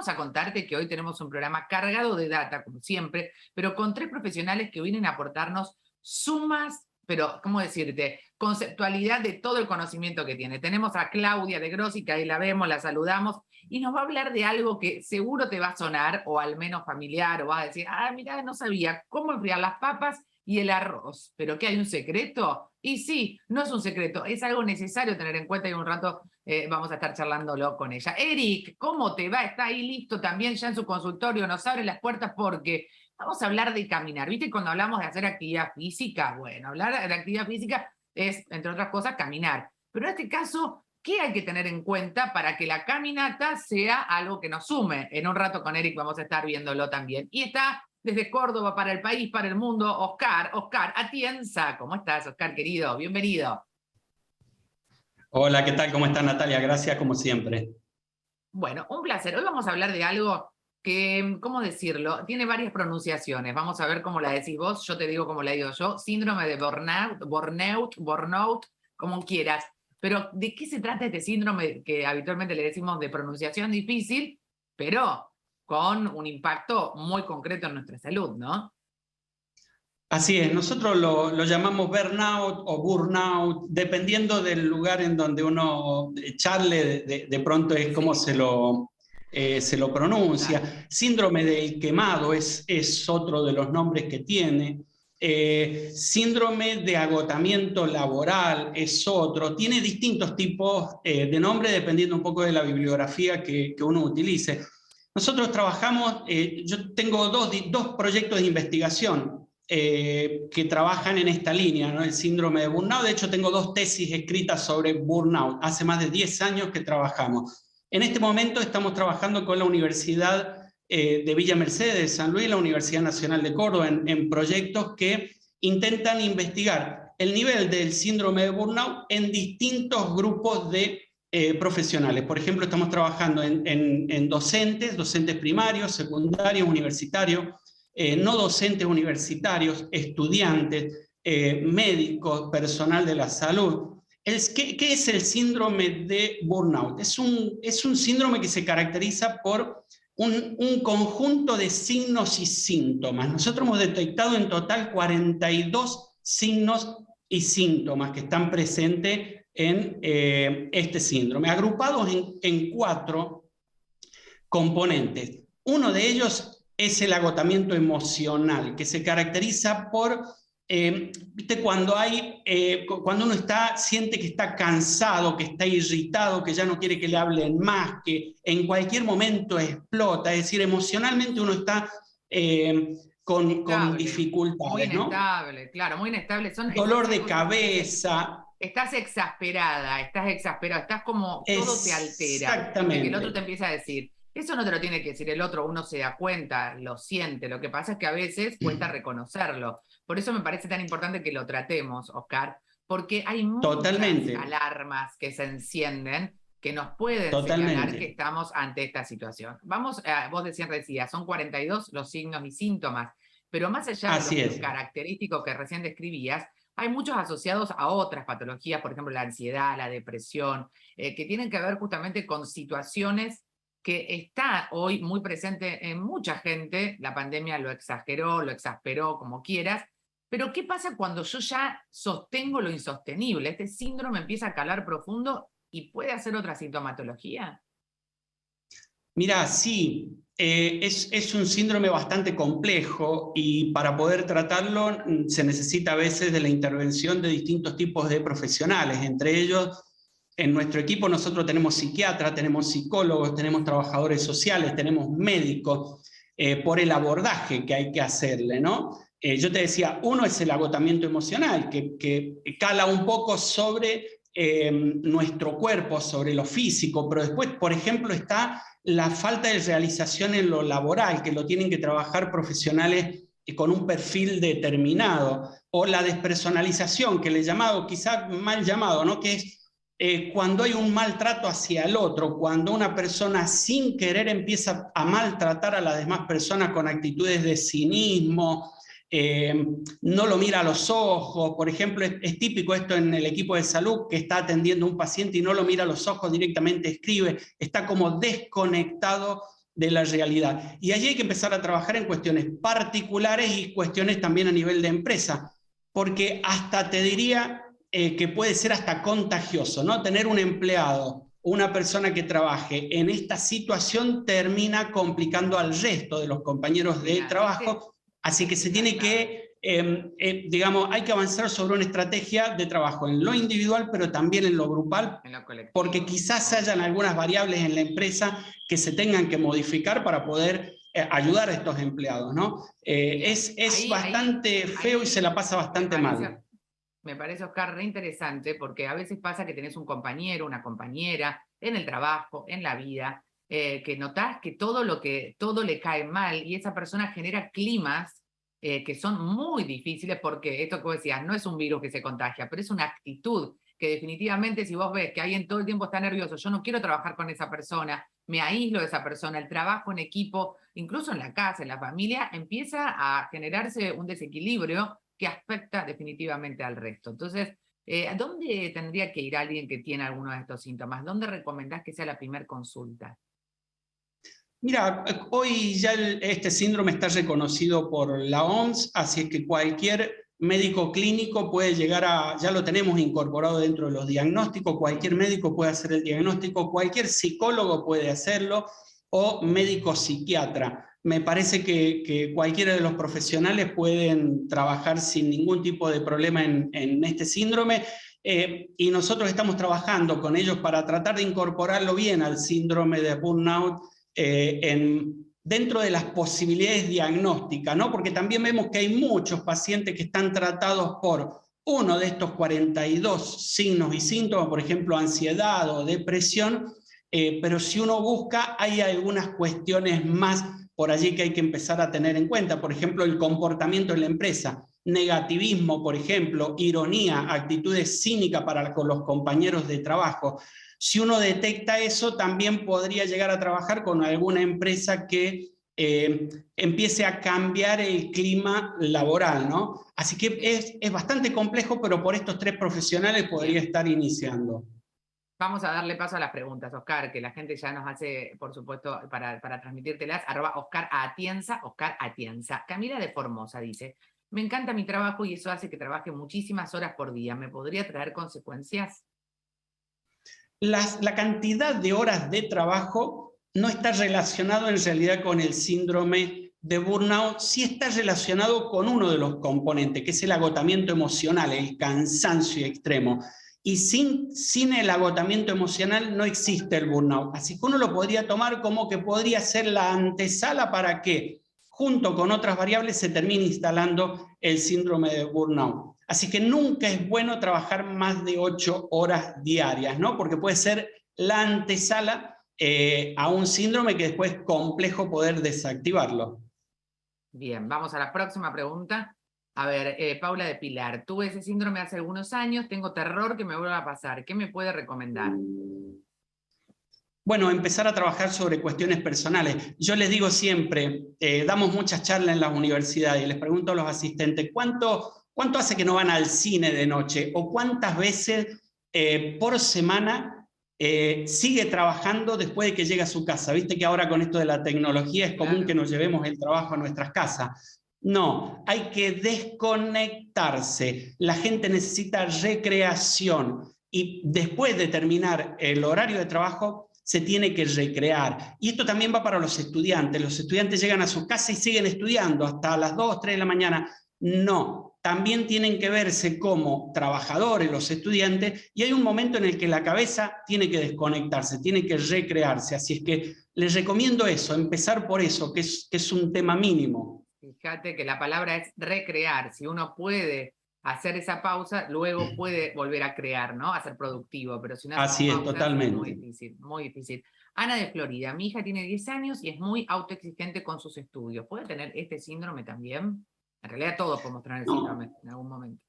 vamos a contarte que hoy tenemos un programa cargado de data, como siempre, pero con 3 profesionales que vienen a aportarnos sumas, pero, ¿cómo decirte?, conceptualidad de todo el conocimiento que tiene. Tenemos a Claudia de Grossi, que ahí la vemos, la saludamos, y nos va a hablar de algo que seguro te va a sonar, o al menos familiar, o vas a decir, ah, mira, no sabía cómo enfriar las papas y el arroz. ¿Pero qué, hay un secreto? Y sí, no es un secreto, es algo necesario tener en cuenta, y un rato vamos a estar charlándolo con ella. Eric, ¿cómo te va? Está ahí listo también ya en su consultorio, nos abre las puertas porque vamos a hablar de caminar. ¿Viste cuando hablamos de hacer actividad física? Bueno, hablar de actividad física es, entre otras cosas, caminar. Pero en este caso, ¿qué hay que tener en cuenta para que la caminata sea algo que nos sume? En un rato con Eric vamos a estar viéndolo también. Y está desde Córdoba para el país, para el mundo, Oscar Atienza. ¿Cómo estás, Oscar, querido? Bienvenido. Hola, ¿qué tal? ¿Cómo está, Natalia? Gracias, como siempre. Bueno, un placer. Hoy vamos a hablar de algo que, ¿cómo decirlo? Tiene varias pronunciaciones. Vamos a ver cómo la decís vos, yo te digo cómo la digo yo. Síndrome de burnout, como quieras. Pero, ¿de qué se trata este síndrome que habitualmente le decimos de pronunciación difícil, pero con un impacto muy concreto en nuestra salud, ¿no? Así es, nosotros lo llamamos burnout o burnout, dependiendo del lugar en donde uno charle, de pronto es como se lo pronuncia. Claro. Síndrome del quemado es otro de los nombres que tiene. Síndrome de agotamiento laboral es otro. Tiene distintos tipos de nombres dependiendo un poco de la bibliografía que uno utilice. Nosotros trabajamos, yo tengo dos proyectos de investigación que trabajan en esta línea, ¿no? El síndrome de burnout. De hecho, tengo 2 tesis escritas sobre burnout. Hace más de 10 años que trabajamos. En este momento estamos trabajando con la Universidad de Villa Mercedes de San Luis, la Universidad Nacional de Córdoba, en proyectos que intentan investigar el nivel del síndrome de burnout en distintos grupos de profesionales. Por ejemplo, estamos trabajando en docentes primarios, secundarios, universitarios, no docentes universitarios, estudiantes, médicos, personal de la salud. ¿Qué es el síndrome de burnout? Es un síndrome que se caracteriza por un conjunto de signos y síntomas. Nosotros hemos detectado en total 42 signos y síntomas que están presentes en este síndrome, agrupados en 4 componentes. Uno de ellos es el agotamiento emocional, que se caracteriza por, ¿viste? Cuando uno siente que está cansado, que está irritado, que ya no quiere que le hablen más, que en cualquier momento explota, es decir, emocionalmente uno está con dificultades, muy inestable, ¿no? claro, muy inestable. Dolor de cabeza. Estás exasperada, estás como todo te altera. Viste que el otro te Exactamente. empieza a decir, eso no te lo tiene que decir el otro, uno se da cuenta, lo siente. Lo que pasa es que a veces cuesta reconocerlo. Por eso me parece tan importante que lo tratemos, Oscar, porque hay muchas Totalmente. alarmas que se encienden que nos pueden señalar que Totalmente. estamos ante esta situación. Vos decías, son 42 los signos y síntomas, pero más allá Así de los es. característicos que recién describías, hay muchos asociados a otras patologías, por ejemplo, la ansiedad, la depresión, que tienen que ver justamente con situaciones que está hoy muy presente en mucha gente. La pandemia lo exageró, lo exasperó, como quieras. Pero ¿qué pasa cuando yo ya sostengo lo insostenible? Este síndrome empieza a calar profundo y puede hacer otra sintomatología. Mira, sí, es un síndrome bastante complejo y para poder tratarlo se necesita a veces de la intervención de distintos tipos de profesionales. Entre ellos, en nuestro equipo nosotros tenemos psiquiatras, tenemos psicólogos, tenemos trabajadores sociales, tenemos médicos, por el abordaje que hay que hacerle, ¿no? Yo te decía, uno es el agotamiento emocional, que cala un poco sobre nuestro cuerpo, sobre lo físico, pero después, por ejemplo, está la falta de realización en lo laboral, que lo tienen que trabajar profesionales con un perfil determinado, o la despersonalización, que le he llamado, quizás mal llamado, ¿no? Que es cuando hay un maltrato hacia el otro, cuando una persona sin querer empieza a maltratar a las demás personas con actitudes de cinismo, no lo mira a los ojos. Por ejemplo, es típico esto en el equipo de salud, que está atendiendo a un paciente y no lo mira a los ojos, directamente escribe, está como desconectado de la realidad. Y allí hay que empezar a trabajar en cuestiones particulares y cuestiones también a nivel de empresa, porque hasta te diría que puede ser hasta contagioso, ¿no? Tener un empleado o una persona que trabaje en esta situación termina complicando al resto de los compañeros de trabajo, así que se tiene que, digamos, hay que avanzar sobre una estrategia de trabajo en lo individual, pero también en lo grupal, porque quizás hayan algunas variables en la empresa que se tengan que modificar para poder ayudar a estos empleados, ¿no? Es bastante feo y se la pasa bastante mal. Me parece, Oscar, re interesante, porque a veces pasa que tenés un compañero, una compañera, en el trabajo, en la vida, que notás que todo le cae mal y esa persona genera climas que son muy difíciles, porque esto que vos decías, no es un virus que se contagia, pero es una actitud que definitivamente, si vos ves que alguien todo el tiempo está nervioso, yo no quiero trabajar con esa persona, me aíslo de esa persona, el trabajo en equipo, incluso en la casa, en la familia, empieza a generarse un desequilibrio que afecta definitivamente al resto. Entonces, ¿a dónde tendría que ir alguien que tiene alguno de estos síntomas? ¿Dónde recomendás que sea la primera consulta? Mira, hoy ya este síndrome está reconocido por la OMS, así es que cualquier médico clínico puede llegar a, ya lo tenemos incorporado dentro de los diagnósticos, cualquier médico puede hacer el diagnóstico, cualquier psicólogo puede hacerlo, o médico psiquiatra. Me parece que cualquiera de los profesionales pueden trabajar sin ningún tipo de problema en este síndrome, y nosotros estamos trabajando con ellos para tratar de incorporarlo bien al síndrome de burnout, dentro de las posibilidades diagnósticas, ¿no? Porque también vemos que hay muchos pacientes que están tratados por uno de estos 42 signos y síntomas, por ejemplo, ansiedad o depresión, pero si uno busca, hay algunas cuestiones más por allí que hay que empezar a tener en cuenta. Por ejemplo, el comportamiento en la empresa, negativismo, por ejemplo, ironía, actitudes cínicas con los compañeros de trabajo. Si uno detecta eso, también podría llegar a trabajar con alguna empresa que empiece a cambiar el clima laboral, ¿no? Así que es bastante complejo, pero por estos 3 profesionales podría estar iniciando. Vamos a darle paso a las preguntas, Oscar, que la gente ya nos hace, por supuesto, para transmitírtelas. @Oscar Atienza, Oscar Atienza. Camila de Formosa dice: me encanta mi trabajo y eso hace que trabaje muchísimas horas por día. ¿Me podría traer consecuencias? La cantidad de horas de trabajo no está relacionado en realidad con el síndrome de burnout, sí está relacionado con uno de los componentes, que es el agotamiento emocional, el cansancio extremo. Y sin el agotamiento emocional no existe el burnout. Así que uno lo podría tomar como que podría ser la antesala para que, junto con otras variables, se termine instalando el síndrome de burnout. Así que nunca es bueno trabajar más de 8 horas diarias, ¿no? Porque puede ser la antesala a un síndrome que después es complejo poder desactivarlo. Bien, vamos a la próxima pregunta. A ver, Paula de Pilar, tuve ese síndrome hace algunos años, tengo terror que me vuelva a pasar. ¿Qué me puede recomendar? Bueno, empezar a trabajar sobre cuestiones personales. Yo les digo siempre, damos muchas charlas en las universidades y les pregunto a los asistentes, ¿cuánto hace que no van al cine de noche? ¿O cuántas veces por semana sigue trabajando después de que llega a su casa? Viste que ahora con esto de la tecnología es común que nos llevemos el trabajo a nuestras casas. No, hay que desconectarse. La gente necesita recreación y después de terminar el horario de trabajo se tiene que recrear. Y esto también va para los estudiantes. Los estudiantes llegan a su casa y siguen estudiando hasta las 2, 3 de la mañana. No, también tienen que verse como trabajadores los estudiantes y hay un momento en el que la cabeza tiene que desconectarse, tiene que recrearse. Así es que les recomiendo eso, empezar por eso, que es un tema mínimo. Fíjate que la palabra es recrear. Si uno puede hacer esa pausa, luego puede volver a crear, ¿no? A ser productivo, pero si no así es, pausas, totalmente. Es muy difícil, muy difícil. Ana de Florida, mi hija tiene 10 años y es muy autoexigente con sus estudios. ¿Puede tener este síndrome también? En realidad todos podemos tener el síndrome en algún momento.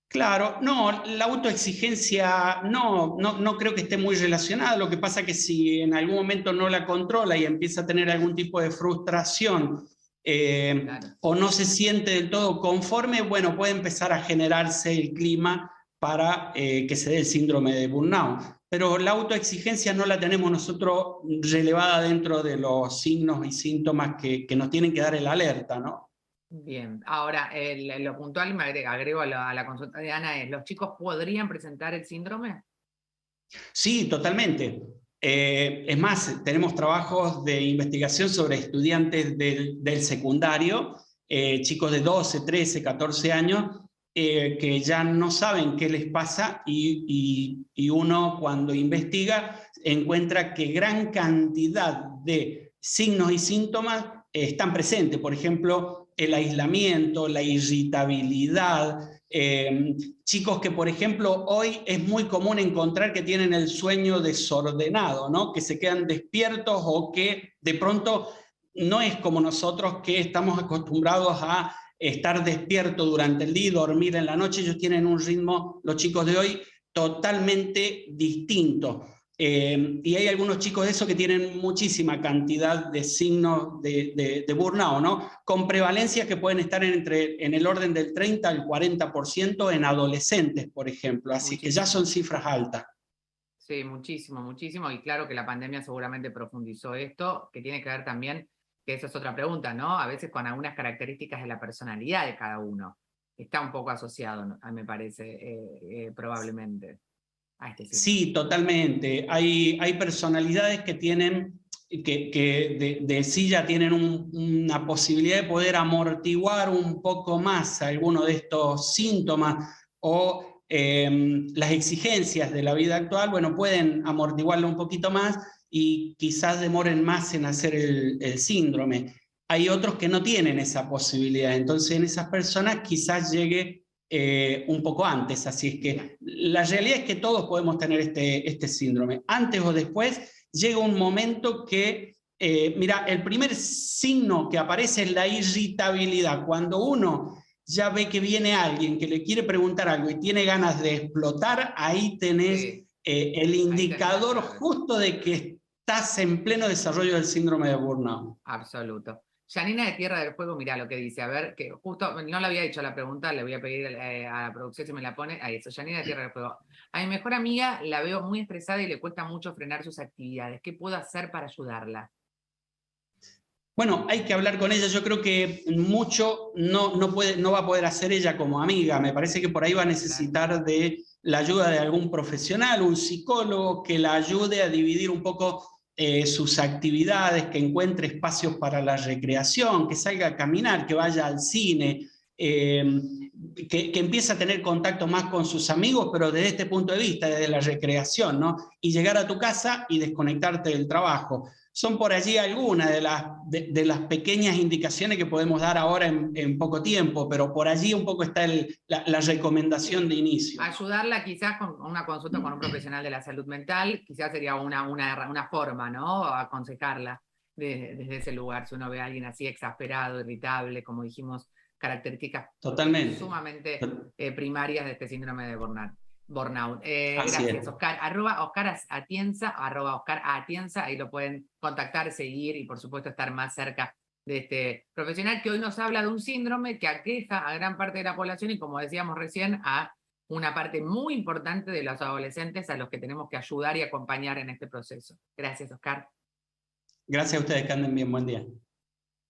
Claro, no, la autoexigencia no creo que esté muy relacionada. Lo que pasa es que si en algún momento no la controla y empieza a tener algún tipo de frustración claro, o no se siente del todo conforme, bueno, puede empezar a generarse el clima para que se dé el síndrome de burnout. pero la autoexigencia no la tenemos nosotros relevada dentro de los signos y síntomas que nos tienen que dar el alerta, ¿no? Bien, ahora lo puntual me agrego a la consulta de Ana es, ¿los chicos podrían presentar el síndrome? Sí, totalmente. Es más, tenemos trabajos de investigación sobre estudiantes del secundario, chicos de 12, 13, 14 años, que ya no saben qué les pasa y uno cuando investiga encuentra que gran cantidad de signos y síntomas están presentes. Por ejemplo, el aislamiento, la irritabilidad, chicos que, por ejemplo, hoy es muy común encontrar que tienen el sueño desordenado, ¿no? Que se quedan despiertos o que de pronto no es como nosotros que estamos acostumbrados a estar despiertos durante el día y dormir en la noche. Ellos tienen un ritmo, los chicos de hoy, totalmente distinto. Y hay algunos chicos de esos que tienen muchísima cantidad de signos de burnout, ¿no? Con prevalencias que pueden estar en el orden del 30 al 40% en adolescentes, por ejemplo. Así Muchísimo. que ya son cifras altas. Sí, muchísimo, muchísimo. Y claro que la pandemia seguramente profundizó esto, que tiene que ver también, que esa es otra pregunta, ¿no? A veces con algunas características de la personalidad de cada uno. Está un poco asociado, ¿no? Me parece, probablemente, a este síndrome. Sí, totalmente. Hay personalidades que tienen, de sí ya tienen una posibilidad de poder amortiguar un poco más algunos de estos síntomas o las exigencias de la vida actual, bueno, pueden amortiguarlo un poquito más y quizás demoren más en hacer el síndrome. Hay otros que no tienen esa posibilidad, entonces en esas personas quizás llegue un poco antes, así es que la realidad es que todos podemos tener este síndrome. Antes o después llega un momento que, mira, el primer signo que aparece es la irritabilidad. Cuando uno ya ve que viene alguien que le quiere preguntar algo y tiene ganas de explotar, ahí tenés Sí, el indicador justo de que estás en pleno desarrollo del síndrome de burnout. absoluto. Janina de Tierra del Fuego, mirá lo que dice. A ver, que justo no le había hecho la pregunta, le voy a pedir a la producción si me la pone. Ahí eso, Janina de Tierra del Fuego. A mi mejor amiga la veo muy estresada y le cuesta mucho frenar sus actividades. ¿Qué puedo hacer para ayudarla? Bueno, hay que hablar con ella. Yo creo que mucho no va a poder hacer ella como amiga. Me parece que por ahí va a necesitar de la ayuda de algún profesional, un psicólogo, que la ayude a dividir un poco sus actividades, que encuentre espacios para la recreación, que salga a caminar, que vaya al cine, que empiece a tener contacto más con sus amigos, pero desde este punto de vista, desde la recreación, ¿no? Y llegar a tu casa y desconectarte del trabajo. Son por allí algunas de las pequeñas indicaciones que podemos dar ahora en poco tiempo, pero por allí un poco está la recomendación de inicio. Ayudarla quizás con una consulta con un profesional de la salud mental, quizás sería una forma, ¿no? Aconsejarla desde ese lugar, si uno ve a alguien así exasperado, irritable, como dijimos, características Totalmente. sumamente primarias de este síndrome de burnout. Así Gracias, es. Oscar. Oscar Atienza, ahí lo pueden contactar, seguir y por supuesto estar más cerca de este profesional que hoy nos habla de un síndrome que aqueja a gran parte de la población y, como decíamos recién, a una parte muy importante de los adolescentes a los que tenemos que ayudar y acompañar en este proceso. Gracias, Oscar. Gracias a ustedes, que anden bien. Buen día.